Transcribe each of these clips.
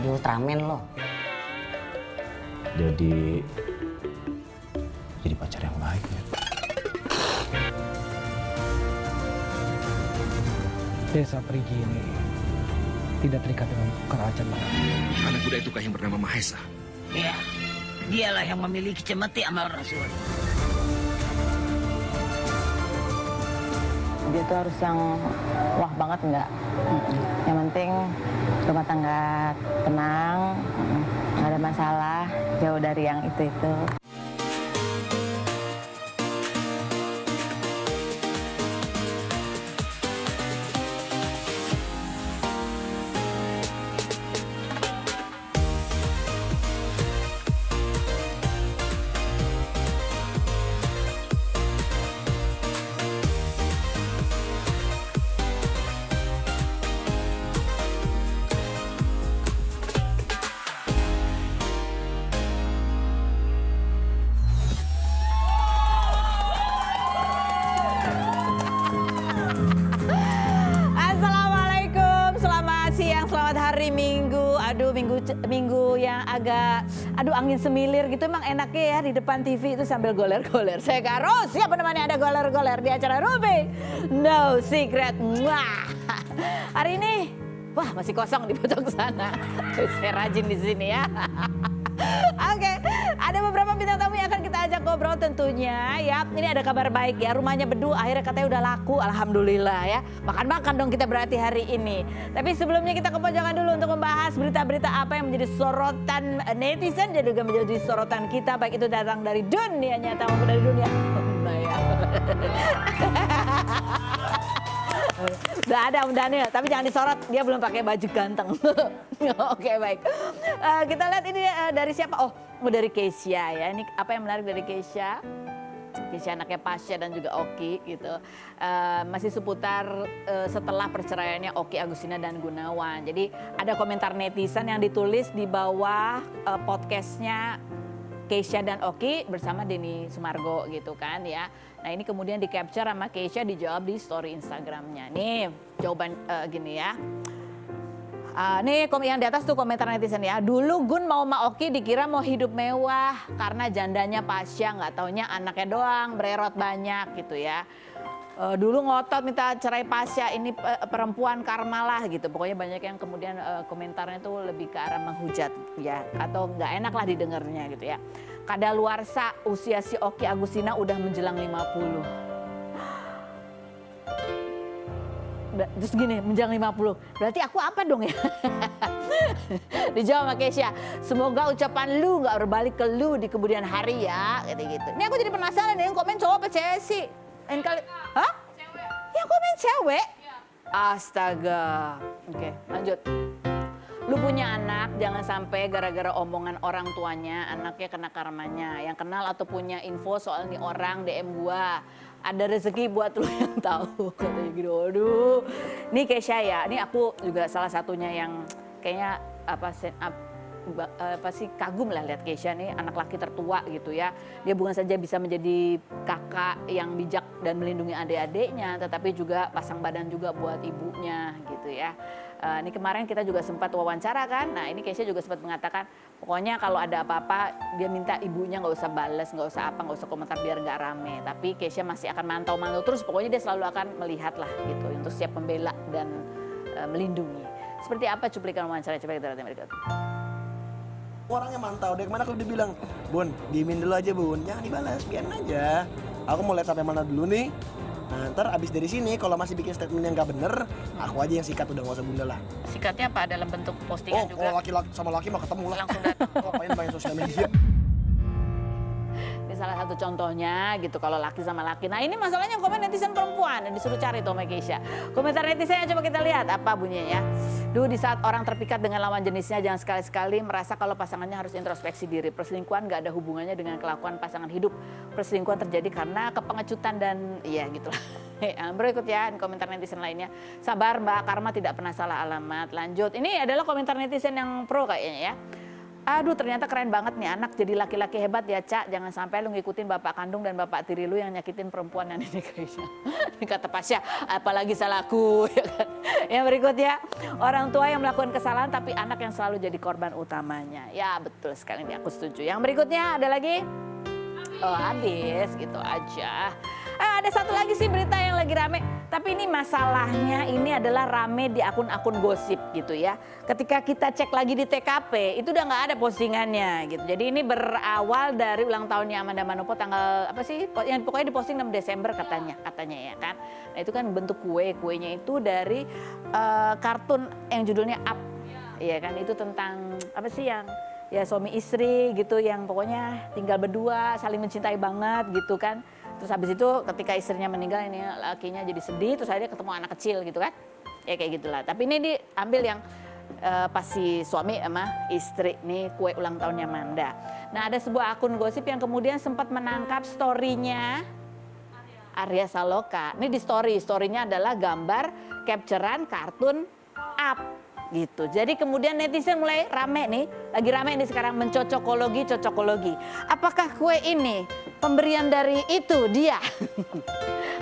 jadi Ultraman lo. Jadi pacar yang baik ya. Desa Perigi ini tidak terikat dengan kerajaan Marathi. Anak muda itukah yang bernama Mahesa? Iya, dialah yang memiliki cemeti amal rasul. Dia tuh harus yang wah banget enggak. Yang penting rumah tangga tenang, nggak ada masalah, jauh dari yang itu. Minggu yang agak angin semilir gitu emang enaknya ya di depan TV itu sambil goler-goler. Saya Karo, siapa namanya ada goler-goler di acara Ruby No Secret. Wah. Hari ini masih kosong di pojok sana. Saya rajin di sini ya. Oke, ada beberapa bintang tamu yang akan kita ajak ngobrol tentunya ya. Ini ada kabar baik ya, rumahnya Bedu akhirnya katanya udah laku, alhamdulillah ya. Makan-makan dong kita berarti hari ini. Tapi sebelumnya kita ke pojokan dulu untuk membahas berita-berita apa yang menjadi sorotan netizen dan juga menjadi sorotan kita, baik itu datang dari dunia nyata maupun dari dunia bayang. Udah ada Om Daniel, tapi jangan disorot, dia belum pakai baju ganteng. Oke, baik. Kita lihat ini dari siapa? Oh, dari Keisha ya. Ini apa yang menarik dari Keisha? Keisha anaknya Pasha dan juga Oki gitu. Masih seputar setelah perceraiannya Oki Agustina dan Gunawan. Jadi ada komentar netizen yang ditulis di bawah podcastnya Keisha dan Oki bersama Denny Sumargo gitu kan ya. Nah ini kemudian di capture sama Keisha dijawab di story Instagramnya. Nih jawaban gini ya. Nih yang di atas tuh komentar netizen ya. Dulu Gun mau sama Oki dikira mau hidup mewah karena jandanya Pasha, nggak taunya anaknya doang bererot banyak gitu ya. Dulu ngotot minta cerai Pasha, ini perempuan karmalah gitu. Pokoknya banyak yang kemudian komentarnya tuh lebih ke arah menghujat ya. Atau nggak enak lah didengarnya gitu ya. Kadaluarsa usia si Oki Agustina udah menjelang 50. Terus gini, menjelang 50. Berarti aku apa dong ya? Dijawab sama Keisha. Semoga ucapan lu nggak berbalik ke lu di kemudian hari ya. Gitu-gitu. Ini aku jadi penasaran yang komen cowok apa cewek sih? Lain kali, hah? Cewek. Yang komen cewek? Ya. Astaga. Oke, lanjut. Lu punya anak, jangan sampai gara-gara omongan orang tuanya, anaknya kena karmanya. Yang kenal atau punya info soal nih orang DM gua. Ada rezeki buat lu yang tahu. Katanya gitu, aduh. Nih Keisha ya, ini aku juga salah satunya yang kayaknya apa sih kagum lah lihat Keisha nih, anak laki tertua gitu ya. Dia bukan saja bisa menjadi kakak yang bijak dan melindungi adik-adiknya, tetapi juga pasang badan juga buat ibunya gitu ya. Ini kemarin kita juga sempat wawancara kan, nah ini Keisha juga sempat mengatakan pokoknya kalau ada apa-apa dia minta ibunya nggak usah bales, nggak usah apa, nggak usah komentar biar nggak rame. Tapi Keisha masih akan mantau-mantau terus, pokoknya dia selalu akan melihat lah gitu untuk siap membela dan melindungi. Seperti apa cuplikan wawancara, coba kita lihat berikut. Orangnya mantau, dari kemana aku udah bilang, Bun, diemin dulu aja Bun, jangan dibalas, biarin aja. Aku mau lihat sampai mana dulu nih. Nah ntar abis dari sini kalau masih bikin statement yang gak bener, aku aja yang sikat, udah gak usah bunda lah. Sikatnya apa? Dalam bentuk postingan juga? Oh kalau laki-laki sama laki mah ketemu lah. Langsung datang. Ngapain main sosial media. Ini salah satu contohnya gitu kalau laki sama laki. Nah ini masalahnya komen netizen perempuan yang disuruh cari tuh sama Keisha. Komentar netizen coba kita lihat apa bunyinya ya. Duh, di saat orang terpikat dengan lawan jenisnya jangan sekali-sekali merasa kalau pasangannya harus introspeksi diri. Perselingkuhan gak ada hubungannya dengan kelakuan pasangan hidup. Perselingkuhan terjadi karena kepengecutan dan iya gitulah. Berikut ya komentar netizen lainnya. Sabar Mbak, karma tidak pernah salah alamat. Lanjut, ini adalah komentar netizen yang pro kayaknya ya. Aduh ternyata keren banget nih anak jadi laki-laki hebat ya Cak. Jangan sampai lu ngikutin bapak kandung dan bapak tiri lu yang nyakitin perempuan yang ini Keisha. Ini kata Pasha, apalagi salahku. Ya kan? Yang berikutnya, orang tua yang melakukan kesalahan tapi anak yang selalu jadi korban utamanya. Ya betul sekali nih aku setuju. Yang berikutnya ada lagi? Oh habis gitu aja. Ada satu lagi sih berita yang lagi rame. Tapi ini masalahnya ini adalah rame di akun-akun gosip gitu ya. Ketika kita cek lagi di TKP itu udah nggak ada postingannya gitu. Jadi ini berawal dari ulang tahunnya Amanda Manopo tanggal apa sih? Yang pokoknya diposting 6 Desember katanya ya kan. Nah itu kan bentuk kuenya itu dari kartun yang judulnya Up. Iya kan itu tentang apa sih yang ya suami istri gitu yang pokoknya tinggal berdua saling mencintai banget gitu kan. Terus habis itu ketika istrinya meninggal ini lakinya jadi sedih terus akhirnya ketemu anak kecil gitu kan. Ya kayak gitulah. Tapi ini diambil yang pas si suami sama istri nih kue ulang tahunnya Amanda. Nah ada sebuah akun gosip yang kemudian sempat menangkap story-nya Arya Saloka. Ini di story-nya adalah gambar capturean kartun Up. Gitu. Jadi kemudian netizen mulai rame nih, lagi rame nih sekarang cocokologi. Apakah kue ini pemberian dari itu dia?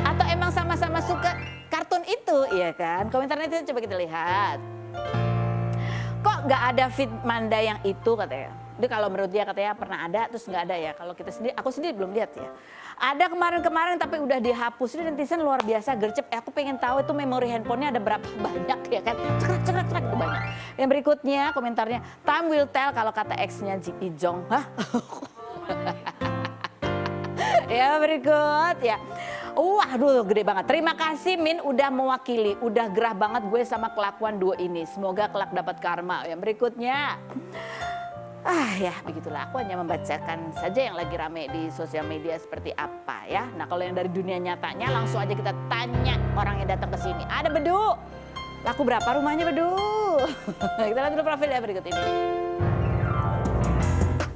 Atau emang sama-sama suka kartun itu, iya kan? Komentar netizen coba kita lihat. Kok nggak ada feed Manda yang itu katanya? Dia kalau menurut dia katanya pernah ada, terus nggak ada ya. Kalau kita sendiri, aku sendiri belum lihat ya. Ada kemarin tapi udah dihapus. Ini netizen luar biasa gercep. Aku pengen tahu itu memori handphonenya ada berapa banyak ya kan. Cekrek itu banyak. Yang berikutnya komentarnya, time will tell kalau kata ex-nya Ji Ijong. Hah? Ya berikut ya. Aduh gede banget. Terima kasih Min udah mewakili. Udah gerah banget gue sama kelakuan duo ini. Semoga kelak dapat karma. Yang berikutnya. Ya begitulah, aku hanya membacakan saja yang lagi rame di sosial media seperti apa ya. Nah kalau yang dari dunia nyatanya langsung aja kita tanya orang yang datang ke sini. Ada Bedu, laku berapa rumahnya Bedu? Kita lihat dulu profilnya berikut ini.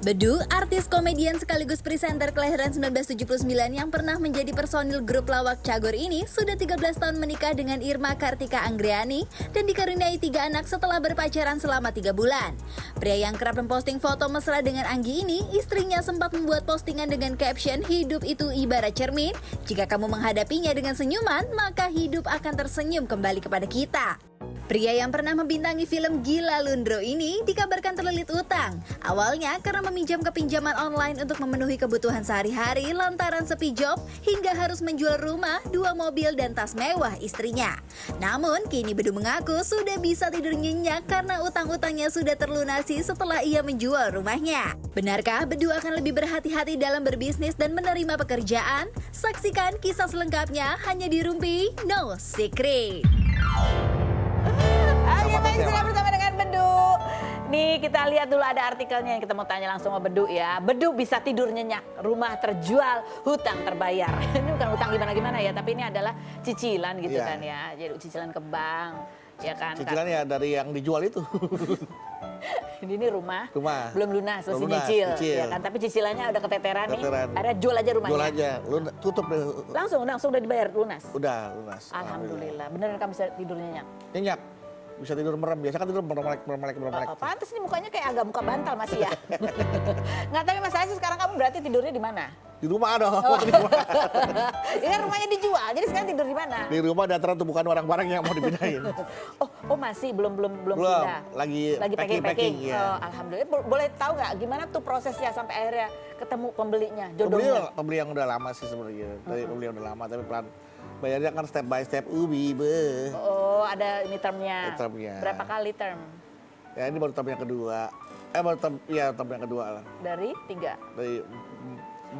Bedu, artis komedian sekaligus presenter kelahiran 1979 yang pernah menjadi personil grup lawak Cagor ini sudah 13 tahun menikah dengan Irma Kartika Anggriani dan dikaruniai 3 anak setelah berpacaran selama 3 bulan. Pria yang kerap memposting foto mesra dengan Anggi ini, istrinya sempat membuat postingan dengan caption hidup itu ibarat cermin, jika kamu menghadapinya dengan senyuman, maka hidup akan tersenyum kembali kepada kita. Pria yang pernah membintangi film Gila Lundro ini dikabarkan terlilit utang. Awalnya karena meminjam ke pinjaman online untuk memenuhi kebutuhan sehari-hari lantaran sepi job hingga harus menjual rumah, 2 mobil dan tas mewah istrinya. Namun kini Bedu mengaku sudah bisa tidur nyenyak karena utang-utangnya sudah terlunasi setelah ia menjual rumahnya. Benarkah Bedu akan lebih berhati-hati dalam berbisnis dan menerima pekerjaan? Saksikan kisah selengkapnya hanya di Rumpi No Secret. Ayo baik sudah bersama dengan Bedu. Nih kita lihat dulu ada artikelnya yang kita mau tanya langsung sama Bedu ya. Bedu bisa tidur nyenyak, rumah terjual, hutang terbayar. Ini bukan hutang gimana-gimana ya, tapi ini adalah cicilan gitu kan ya. Jadi cicilan ke bank, ya kan. Cicilan ya dari yang dijual itu. Ini rumah belum lunas, masih nyicil. Ya kan, tapi cicilannya udah keteteran nih. Ada jual aja rumahnya. Jual aja, tutup deh. Langsung udah dibayar lunas. Udah lunas. Alhamdulillah. Beneran kamu bisa tidur nyenyak? Nyenyak. Bisa tidur merem, biasa kan tidur merem-melek. Pantes nih mukanya kayak agak muka bantal masih ya. Nggak, tapi masalahnya sih sekarang kamu berarti tidurnya di mana? Di rumah dong. Ini kan rumahnya dijual, jadi sekarang tidur di mana? Di rumah dataran tuh bukan barang-barang yang mau dipindahin. Oh masih belum pindah. Lagi packing. ya. Oh, alhamdulillah. Boleh tahu nggak gimana tuh prosesnya sampai akhirnya ketemu pembelinya, jodohnya? Pembeli yang udah lama sih sebenarnya. Pembeli yang udah lama tapi pelan. Bayarnya kan step by step be. Oh, ada ini termnya. Termnya. Berapa kali term? Ya ini baru term yang kedua. Term yang kedua lah. Dari 3? Dari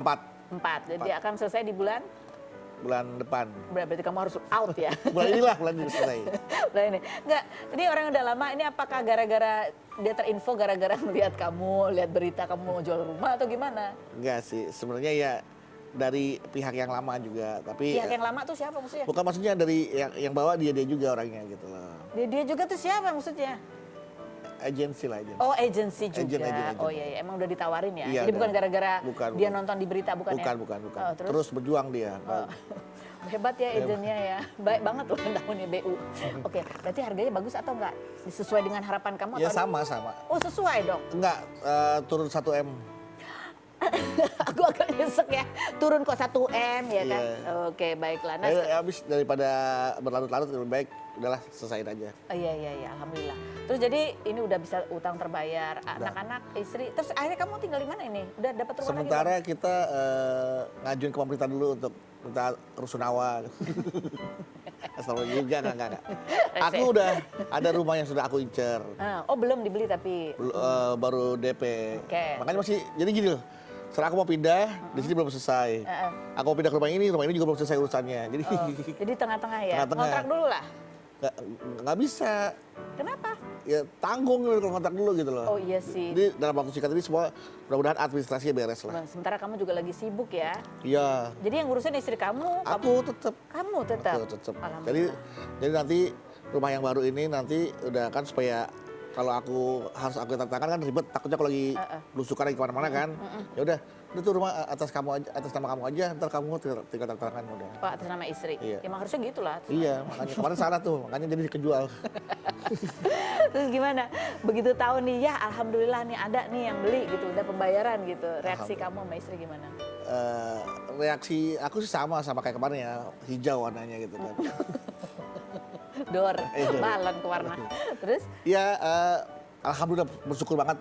4. Jadi akan selesai di bulan depan. Berarti kamu harus out ya. bulan ini selesai. Bulan ini. Enggak, ini orang yang udah lama ini apakah gara-gara dia terinfo gara-gara melihat kamu, lihat berita kamu mau jual rumah atau gimana? Enggak sih, sebenarnya ya dari pihak yang lama juga, tapi pihak yang lama tuh siapa maksudnya? Bukan maksudnya dari yang bawa dia juga orangnya gitu loh. Dia juga tuh siapa maksudnya? Agensi lah. Oh agensi juga. Agent. Oh iya, emang udah ditawarin ya? Iya, jadi bukan gara-gara dia bukan. nonton di berita bukan ya? Bukan. Oh, terus berjuang dia. Hebat ya agennya ya. Baik banget ulang tahunnya BU. Oke, berarti harganya bagus atau enggak? Sesuai dengan harapan kamu Ya atau? sama. Oh sesuai dong. Enggak, turun 1 M. Aku agak nyesek ya. Turun kok 1 M ya kan. Iya. Oke, baiklah. Nah, Habis daripada berlarut-larut lebih baik udahlah selesain aja. oh, iya, alhamdulillah. Terus jadi ini udah bisa utang terbayar, anak-anak, istri. Terus akhirnya kamu tinggal di mana ini? Udah dapat rumah Sementara lagi? kita ngajuin ke pemerintah dulu untuk minta rusunawa. Astagfirullah juga enggak. Aku udah ada rumah yang sudah aku incer. Oh belum dibeli tapi. Baru DP. Oke. Makanya masih jadi gini loh. Setelah aku mau pindah, di sini belum selesai. Aku mau pindah ke rumah ini juga belum selesai urusannya. Jadi Jadi tengah-tengah ya. Tengah-tengah. Kontrak dulu lah. nggak bisa. Kenapa? Ya tanggung kalau kontrak dulu gitu loh. Oh iya sih. Jadi dalam waktu singkat ini semua mudah-mudahan administrasinya beres lah. Sementara kamu juga lagi sibuk ya. Iya. Jadi yang ngurusin istri kamu. Aku tetap. Kamu tetap. Aku tetap. Alhamdulillah. Jadi nanti rumah yang baru ini nanti udah kan supaya kalau aku harus aku tantangan kan ribet, takutnya kalau lagi belusukan lagi kemana-mana kan. Ya udah tuh rumah atas nama kamu aja, ntar kamu tinggal tantangan udah. Oh, atas nama istri. Iya. Emang harusnya gitu lah. Iya, makanya kemarin salah tuh, makanya jadi kejual. Terus gimana? Begitu tahu nih, ya alhamdulillah nih ada nih yang beli gitu, udah pembayaran gitu. Reaksi kamu sama istri gimana? Reaksi aku sih sama kayak kemarin ya, hijau warnanya gitu kan. Dor, balon ke warna. Terus? Ya, alhamdulillah bersyukur banget,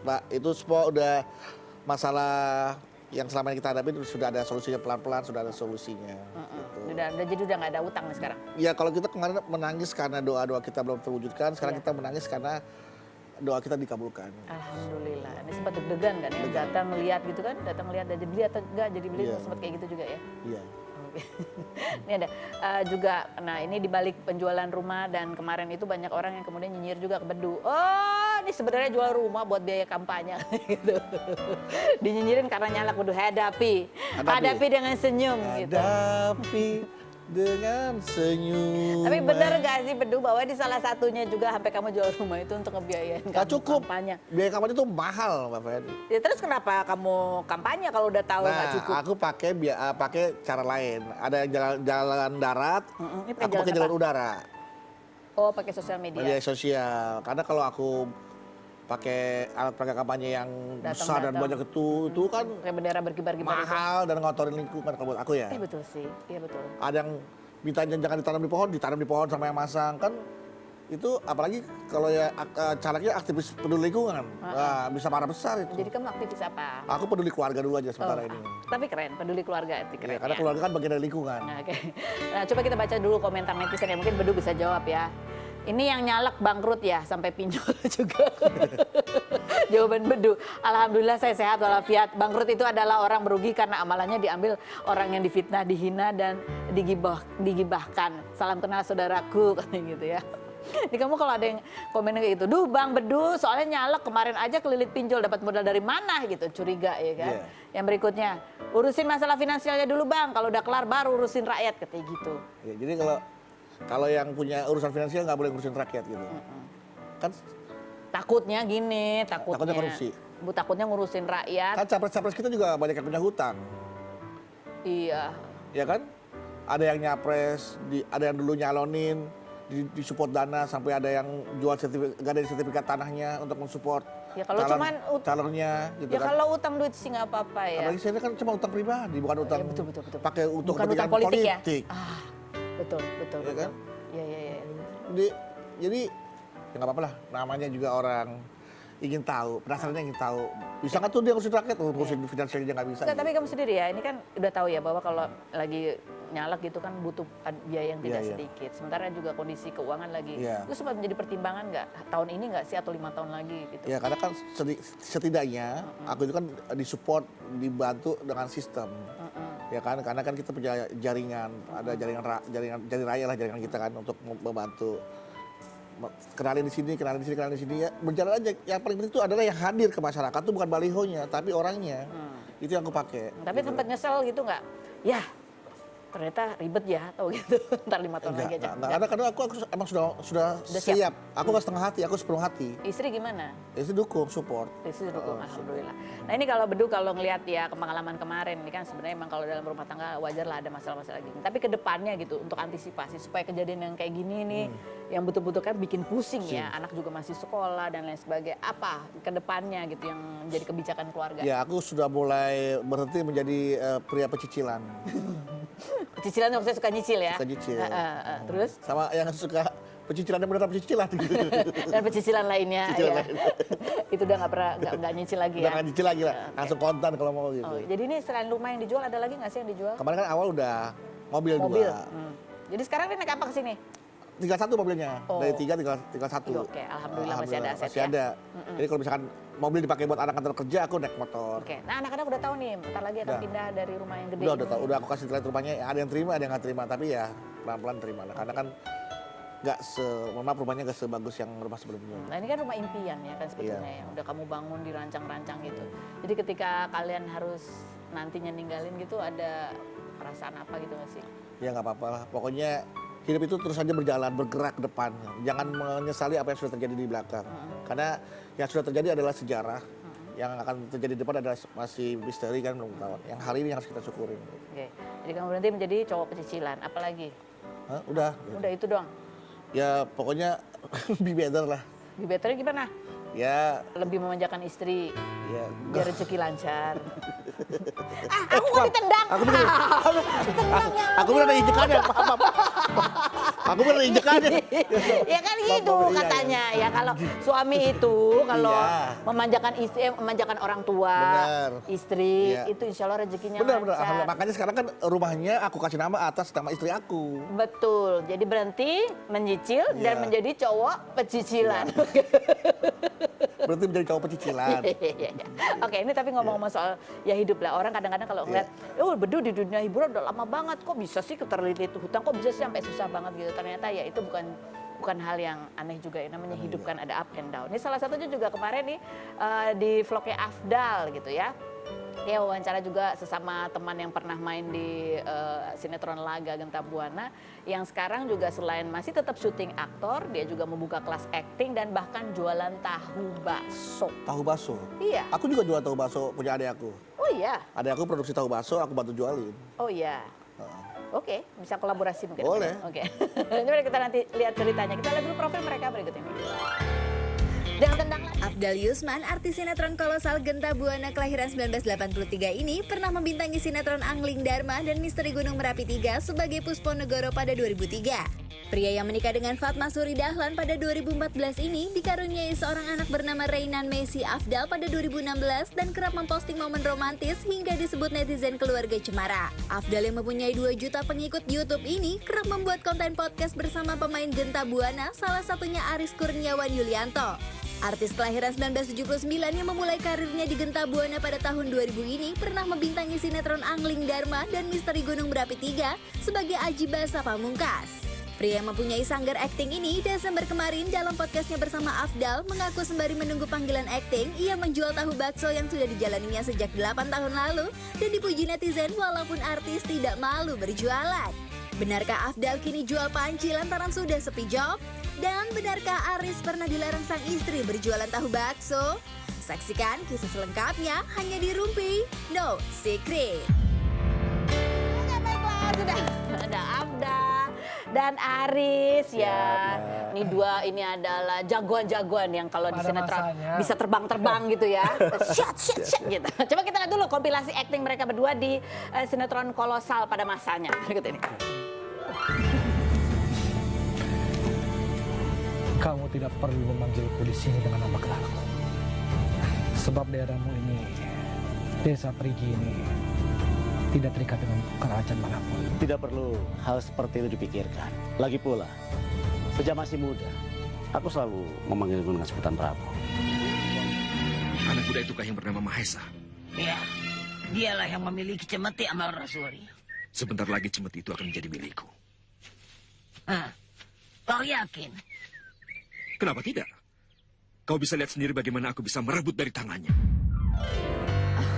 Pak. Itu semua udah masalah yang selama ini kita hadapi sudah ada solusinya pelan-pelan, sudah ada solusinya. Gitu. Jadi udah nggak ada utang nih sekarang? Ya kalau kita kemarin menangis karena doa-doa kita belum terwujudkan, sekarang kita menangis karena doa kita dikabulkan. Alhamdulillah. Ini sempat deg-degan kan ya? Datang ngeliat gitu kan? Datang ngeliat jadi beli atau enggak jadi beli, sempat kayak gitu juga ya? Iya. Ini ada juga, nah ini dibalik penjualan rumah dan kemarin itu banyak orang yang kemudian nyinyir juga ke Bedu. Oh ini sebenarnya jual rumah buat biaya kampanye gitu. Dinyinyirin karena nyalak Bedu, hadapi dengan senyum gitu. Hadapi dengan senyum. Tapi benar gak sih Bedu bahwa di salah satunya juga sampai kamu jual rumah itu untuk ngebiayain Gak cukup. kampanye? Biaya kampanye itu mahal, Mbak Ferdi. Ya, terus kenapa kamu kampanye kalau udah tahu nggak Nah, cukup? aku pakai cara lain. Ada jalan darat, Ini aku pakai jalan udara. Oh, pakai sosial media. Media sosial. Karena kalau aku pakai alat peraga kampanye yang besar dan banyak itu kan kayak bendera berkibar-kibar itu. mahal dan ngotorin lingkungan kalau buat aku ya. Betul sih, iya betul. Ada yang minta jangan ditanam di pohon sama yang masang kan. Itu apalagi kalau ya caranya aktivis peduli lingkungan, nah, bisa marah besar itu. Jadi kamu aktivis apa? Aku peduli keluarga dulu aja sementara ini. Tapi keren, peduli keluarga itu keren. Ya, karena keluarga kan bagian dari lingkungan. Nah, oke. Nah, coba kita baca dulu komentar netizen ya, mungkin Bedu bisa jawab ya. Ini yang nyalek bangkrut ya, sampai pinjol juga. Jawaban Bedu, alhamdulillah saya sehat walafiat. Bangkrut itu adalah orang merugi karena amalannya diambil orang yang difitnah, dihina, dan digibahkan. Salam kenal saudaraku, katanya gitu ya. Ini kamu kalau ada yang komen kayak gitu, duh Bang Bedu soalnya nyalek kemarin aja kelilit pinjol dapat modal dari mana gitu, curiga ya kan. Yang berikutnya, urusin masalah finansialnya dulu Bang, kalau udah kelar baru urusin rakyat, katanya gitu. Ya, jadi kalau yang punya urusan finansial nggak boleh ngurusin rakyat gitu. Kan Takutnya gini, takutnya korupsi. Takutnya ngurusin rakyat. Kan capres-capres kita juga banyak yang punya hutang. Iya. Ya kan? Ada yang nyapres, ada yang dulu nyalonin, disupport dana sampai ada yang jual sertifikat tanahnya untuk mensupport Ya kalau cuman calonnya gitu ya kan. kalau utang duit sih nggak apa-apa ya. Apalagi saya kan cuma utang pribadi, bukan utang. Ya, betul. Pakai untuk Bukan utang kepentingan politik ya. Betul. Ya kan? Iya. Jadi ya nggak apa-apa lah, namanya juga orang ingin tahu, penasarannya ingin tahu. Bisa nggak tuh dia ngurusin rakyat, ngurusin finansialnya dia nggak bisa. Tapi kamu sendiri ya, ini kan udah tahu ya bahwa kalau lagi nyalek gitu kan butuh biaya yang tidak sedikit. Sementara juga kondisi keuangan lagi. Itu sempat menjadi pertimbangan nggak tahun ini nggak sih atau 5 tahun lagi gitu? Ya karena kan setidaknya aku itu kan disupport, dibantu dengan sistem. Ya kan, karena kan kita punya jaringan, ada jaringan raya lah jaringan kita kan untuk membantu. Kenalin di sini ya berjalan aja. Yang paling penting itu adalah yang hadir ke masyarakat tuh bukan balihonya tapi orangnya. Itu yang aku pakai. Tapi sempat nyesel gitu nggak? Ya ternyata ribet ya atau gitu. Ntar 5 tahun lagi aja. Enggak, karena aku emang sudah siap. Aku nggak setengah hati, aku sepenuh hati. Istri gimana? Istri dukung, support. Istri dukung, alhamdulillah. Nah ini kalau Bedu kalau ngelihat ya pengalaman kemarin ini kan sebenarnya emang kalau dalam rumah tangga wajar lah ada masalah-masalah gini. Tapi ke depannya gitu untuk antisipasi supaya kejadian yang kayak gini nih yang betul-betul kan bikin pusing ya. Anak juga masih sekolah dan lain sebagainya. Apa ke depannya gitu yang menjadi kebijakan keluarga? Ya aku sudah mulai berhenti menjadi pria pecicilan. Cicilan maksudnya suka nyicil ya? Suka nyicil. Terus? Sama yang suka pecicilan yang beneran pecicilan. Dan pecicilan lainnya Pecicilan ya. lain. Itu udah nggak nyicil lagi ya? Udah nggak nyicil lagi lah, langsung kontan kalau mau gitu. Oh, jadi ini selain rumah yang dijual ada lagi nggak sih yang dijual? Kemarin kan awal udah mobil. Dua. Jadi sekarang ini naik apa ke sini? Tinggal satu mobilnya, Oh. dari 3 tinggal 1. Oke, alhamdulillah masih ada aset masih ya. ada. Jadi kalau misalkan mobil dipakai buat anak antar kerja, aku naik motor. Oke, nah anak-anak udah tahu nih, bentar lagi akan Udah. pindah dari rumah yang gede. Udah ini. tahu, udah aku kasih lihat rumahnya, ada yang terima, ada yang nggak terima, tapi ya pelan-pelan terima lah. Karena kan mohon maaf rumahnya nggak sebagus yang rumah sebelumnya. Nah ini kan rumah impian ya kan sebetulnya yang udah kamu bangun dirancang-rancang gitu. Jadi ketika kalian harus nantinya ninggalin gitu ada perasaan apa gitu nggak sih? Ya nggak apa-apa lah, pokoknya hidup itu terus saja berjalan, bergerak ke depan. Jangan menyesali apa yang sudah terjadi di belakang. Karena yang sudah terjadi adalah sejarah. Yang akan terjadi di depan adalah masih misteri kan, belum tahu. Yang hari ini yang harus kita syukurin. Oke, jadi kamu berhenti menjadi cowok pecicilan, apalagi? Hah? Udah. Udah itu doang. Ya pokoknya be better lah. Di betternya gimana? Ya, Lebih memanjakan istri, ya. biar rezeki lancar. Aku kok ditendang? Aku bener. Aku bener ada injekannya. Aku bener ada injekannya. Ya kan gitu Iya, katanya ya kalau suami itu kalau Iya. memanjakan istri, memanjakan orang tua, Benar. istri Iya. itu insya Allah rezekinya Bener. lancar. Alhamdulillah. Makanya sekarang kan rumahnya aku kasih nama atas nama istri aku. Betul, jadi berhenti menyicil dan Iya. menjadi cowok pecicilan. Berarti menjadi cowok pecicilan. Iya. Oke, ini tapi ngomong-ngomong soal ya hidup lah. Orang kadang-kadang kalau ngeliat, oh Bedu di dunia hiburan udah lama banget, kok bisa sih terlilit hutang, kok bisa sih sampai susah banget gitu. Ternyata ya itu bukan hal yang aneh juga ya, namanya hidup kan ada up and down. Ini salah satunya juga kemarin nih di vlognya Afdal gitu ya. Dia wawancara juga sesama teman yang pernah main di sinetron Laga Genta Buana yang sekarang juga selain masih tetap syuting aktor, dia juga membuka kelas acting dan bahkan jualan tahu bakso. Tahu bakso. Iya. Aku juga jual tahu bakso punya adik aku. Oh iya. Adik aku produksi tahu bakso, aku bantu jualin. Oh iya. Oke, bisa kolaborasi mungkin. Boleh. Oke. Coba kita nanti lihat ceritanya. Kita lihat dulu profil mereka berikut ini. Jangan tendang lagi. Afdal Yusman, artis sinetron kolosal Genta Buana kelahiran 1983 ini pernah membintangi sinetron Angling Dharma dan Misteri Gunung Merapi 3 sebagai Pusponegoro pada 2003. Pria yang menikah dengan Fatma Suri Dahlan pada 2014 ini dikaruniai seorang anak bernama Reynan Messi Afdal pada 2016 dan kerap memposting momen romantis hingga disebut netizen keluarga cemara. Afdal yang mempunyai 2 juta pengikut YouTube ini kerap membuat konten podcast bersama pemain Genta Buana, salah satunya Aris Kurniawan Yulianto. Artis kelahiran 1979 yang memulai karirnya di Genta Buana pada tahun 2000 ini pernah membintangi sinetron Angling Dharma dan Misteri Gunung Merapi 3 sebagai Aji Basa Pamungkas. Pria yang mempunyai sanggar akting ini Desember kemarin dalam podcastnya bersama Afdal mengaku sembari menunggu panggilan akting, ia menjual tahu bakso yang sudah dijalaninya sejak 8 tahun lalu dan dipuji netizen walaupun artis tidak malu berjualan. Benarkah Afdal kini jual panci lantaran sudah sepi job? Dan benarkah Aris pernah dilarang sang istri berjualan tahu bakso? Saksikan kisah selengkapnya hanya di Rumpi No Secret. Oke, baiklah, sudah ada Afdal dan Aris ya. Ini dua ini adalah jagoan-jagoan yang kalau di Pada sinetron masanya. bisa terbang-terbang gitu ya. Shot gitu. Coba kita lihat dulu kompilasi akting mereka berdua di sinetron kolosal pada masanya. Berikut ini. Kamu tidak perlu memanggilku di sini dengan nama gelarku. Sebab daerahmu ini, desa Perigi ini, tidak terikat dengan kerajaan manapun. Tidak perlu hal seperti itu dipikirkan. Lagi pula, sejak masih muda, aku selalu memanggilmu dengan sebutan Prabu. Anak muda itukah yang bernama Mahesa? Ya, dialah yang memiliki cemeti amal rasuli. Sebentar lagi cemeti itu akan menjadi milikku. Kau yakin? Kenapa tidak? Kau bisa lihat sendiri bagaimana aku bisa merebut dari tangannya.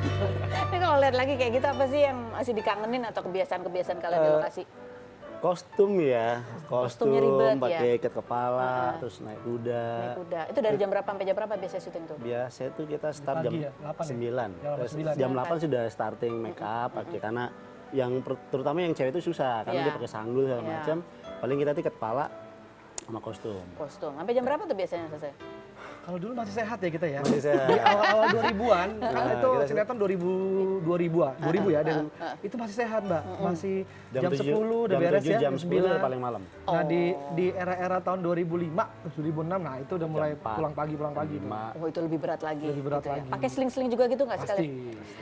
Ini kalau lihat lagi kayak gitu apa sih yang masih dikangenin atau kebiasaan-kebiasaan kalian di lokasi? Kostum ya, Kostumnya ribet, pakai ya? ikat kepala, terus naik kuda. Naik kuda. Itu dari jam berapa sampai jam berapa biasanya syuting tuh? Biasa itu kita start Pagi jam ya, 8 ya? 9. Jam 9. Jam 8 sudah starting make up, pakai karena yang terutama yang cewek itu susah karena Iya. dia pakai sanggul segala Iya. macam. Paling kita ikat kepala sama kostum. Kostum. Sampai jam berapa tuh biasanya selesai? Kalau dulu masih sehat ya kita ya. Masih sehat. Di awal-awal 2000-an, karena itu kita- sinetron 2000 ya, dan itu masih sehat Mbak. Masih jam 10 udah beres ya, jam 10 udah paling malam. Nah di era-era tahun 2005, 2006, nah itu udah mulai Jam 4. pulang pagi. Tuh. Oh itu lebih berat lagi. Lebih berat gitu ya. lagi. Pakai seling-seling juga gitu nggak Pasti. sekali?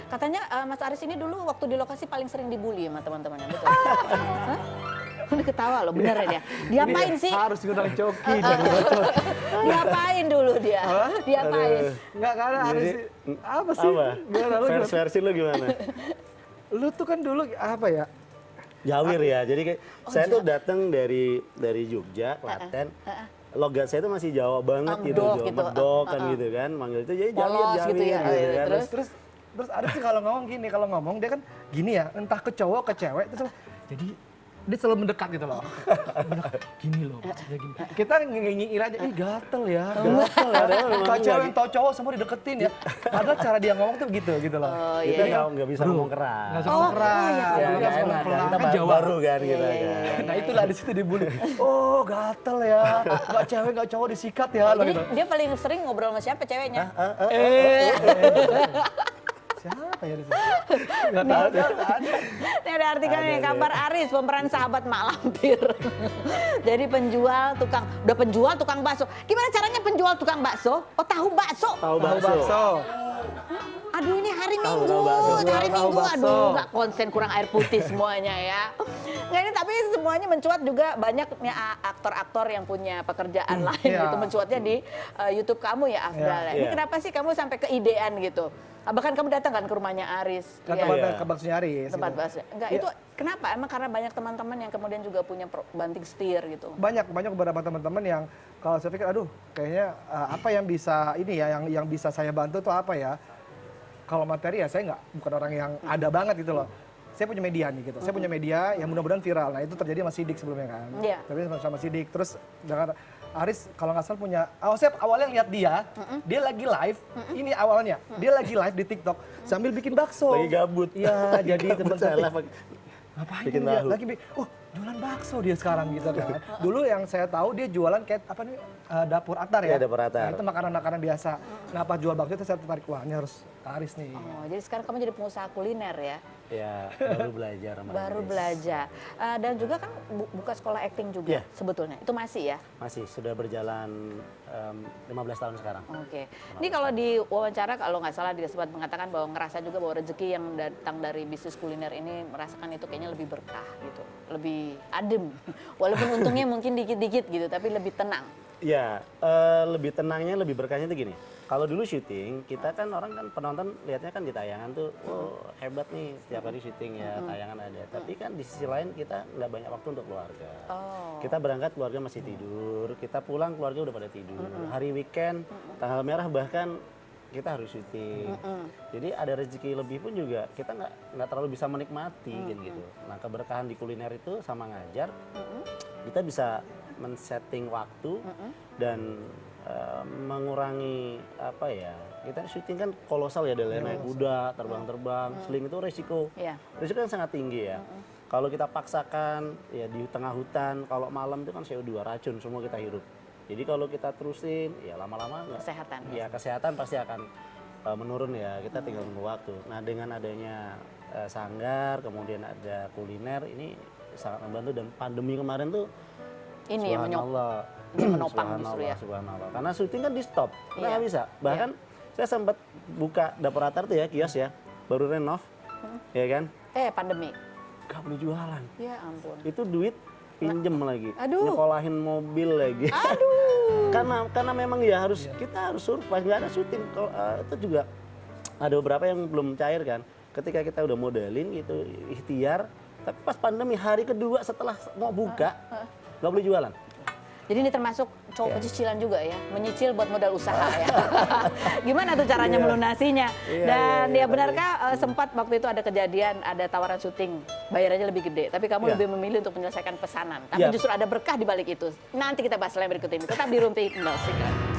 Katanya Mas Aris ini dulu waktu di lokasi paling sering dibully sama teman-temannya, betul? Hah? Udah ketawa loh, beneran ya? Diapain sih? Harus ngundang coki dan bocor. Diapain dulu dia? Diapain? Enggak, karena harus Jadi, apa sih? Apa? Gimana lu? Versi lu gimana? Lu tuh kan dulu apa ya? Jawir ya. Jadi kayak saya tuh datang dari Jogja, Klaten. Logat saya tuh masih Jawa banget gitu, Medok Jawa gitu. Medok kan gitu kan. Manggil itu jadi Polos Jawir gitu ya. kan. Terus ada sih kalau ngomong dia kan gini ya, entah ke cowok ke cewek terus jadi dia selalu mendekat gitu loh. Mendekat, gini loh, maksudnya gini. Kita ngingin aja, ih gatel ya. Kalau cewek yang tau cowok semua dideketin ya. Padahal cara dia ngomong tuh gitu loh. Oh Kita iya. nggak bisa ngomong keras. Nggak suka keras. iya. Ya, Dulu nggak kan enak kan. pelan. Kita Kan Jawa. baru kan kita kan. Nah itulah di situ dibully. Oh gatel ya, nggak cewek nggak cowok disikat ya. Loh, Jadi gitu. dia paling sering ngobrol sama siapa ceweknya? Siapa ya di situ? Nggak tahu. Ini ada artikel nih, kabar Aris pemeran sahabat mak lampir. Jadi udah penjual tukang bakso. Gimana caranya penjual tukang bakso? Oh tahu bakso. Tahu bakso. Aduh ini hari Tahu Minggu, bakso. hari Tahu Minggu. bakso. Aduh nggak konsen, kurang air putih semuanya ya. Nggak ini tapi semuanya mencuat juga banyaknya aktor-aktor yang punya pekerjaan lain iya. gitu. Mencuatnya di YouTube kamu ya Afdal. Iya. Ini Iya. kenapa sih kamu sampai keidean gitu? Bahkan kamu datang kan ke rumahnya Aris. Kan ya. tempatnya ke baksonya Aris. Tempat gitu. bakso. Enggak, Iya. itu kenapa? Emang karena banyak teman-teman yang kemudian juga punya banting setir gitu. Banyak beberapa teman-teman yang kalau saya pikir aduh kayaknya apa yang bisa ini ya yang bisa saya bantu tuh apa ya, kalau materi ya saya bukan orang yang ada banget gitu loh. Saya punya media nih gitu, saya punya media yang mudah-mudahan viral. Nah itu terjadi sama Sidik sebelumnya kan. Iya. Tapi sama Sidik terus dengan Aris kalau nggak salah punya, saya awalnya lihat dia lagi live, ini awalnya dia lagi live di TikTok sambil bikin bakso. Lagi gabut. Iya jadi teman saya Salah, ngapain bikin dia tahu. lagi jualan bakso dia sekarang gitu kan. Dulu yang saya tahu dia jualan kayak apa nih dapur atar ya. Iya, dapur atar. Nah, itu makanan-makanan biasa. Nah pas jual bakso itu saya tertarik, wah ini harus Aris nih. Oh, jadi sekarang kamu jadi pengusaha kuliner ya. Ya, baru belajar sama Baru Aris. belajar. Dan juga kan buka sekolah acting juga Iya. sebetulnya. Itu masih ya? Masih sudah berjalan 15 tahun sekarang. Oke. Ini kalau di wawancara kalau nggak salah dia sempat mengatakan bahwa ngerasa juga bahwa rezeki yang datang dari bisnis kuliner ini merasakan itu kayaknya lebih berkah gitu. Lebih adem. Walaupun untungnya mungkin dikit-dikit gitu tapi lebih tenang. Ya, lebih tenangnya, lebih berkahnya tuh gini. Kalau dulu syuting, kita kan orang kan penonton lihatnya kan di tayangan tuh, oh hebat nih setiap hari syuting ya, tayangan ada. Tapi kan di sisi lain kita nggak banyak waktu untuk keluarga. Oh. Kita berangkat keluarga masih tidur, kita pulang keluarga udah pada tidur. Hari weekend, tanggal merah bahkan kita harus syuting. Jadi ada rezeki lebih pun juga kita nggak terlalu bisa menikmati kan gitu. Nah keberkahan di kuliner itu sama ngajar, kita bisa men-setting waktu dan mengurangi apa ya, kita syuting kan kolosal ya, dari naik kuda, terbang-terbang, seling itu resiko, Iya. resiko kan sangat tinggi ya. Kalau kita paksakan ya di tengah hutan, kalau malam itu kan CO2 racun semua kita hirup. Jadi kalau kita terusin ya lama-lama nggak, Kesehatan. ya kesehatan pasti akan menurun ya, kita tinggal nunggu waktu. Nah dengan adanya sanggar, kemudian ada kuliner, ini sangat membantu. Dan pandemi kemarin tuh Ini yang subhanallah, menopang justru ya. subhanallah. Karena syuting kan di stop, kita Iya. nggak bisa. Bahkan saya sempat buka dapur atar tuh ya, kios ya, baru renov, ya kan, Pandemi. gak boleh jualan. Ya ampun. Itu duit pinjem lagi, Aduh. nyekolahin mobil lagi. Aduh. karena memang ya harus kita harus survive, nggak ada syuting. Itu juga ada beberapa yang belum cair kan. Ketika kita udah modelin gitu, ikhtiar, tapi pas pandemi hari kedua setelah mau buka, nggak boleh jualan. Jadi ini termasuk cowok pecicilan juga ya, menyicil buat modal usaha ya. Gimana tuh caranya melunasinya? Dan ya benarkah sempat waktu itu ada kejadian, ada tawaran syuting, bayarannya lebih gede, tapi kamu lebih memilih untuk menyelesaikan pesanan. Tapi justru ada berkah di balik itu. Nanti kita bahas lain berikut ini. Tetap di Rumpi Indosiar.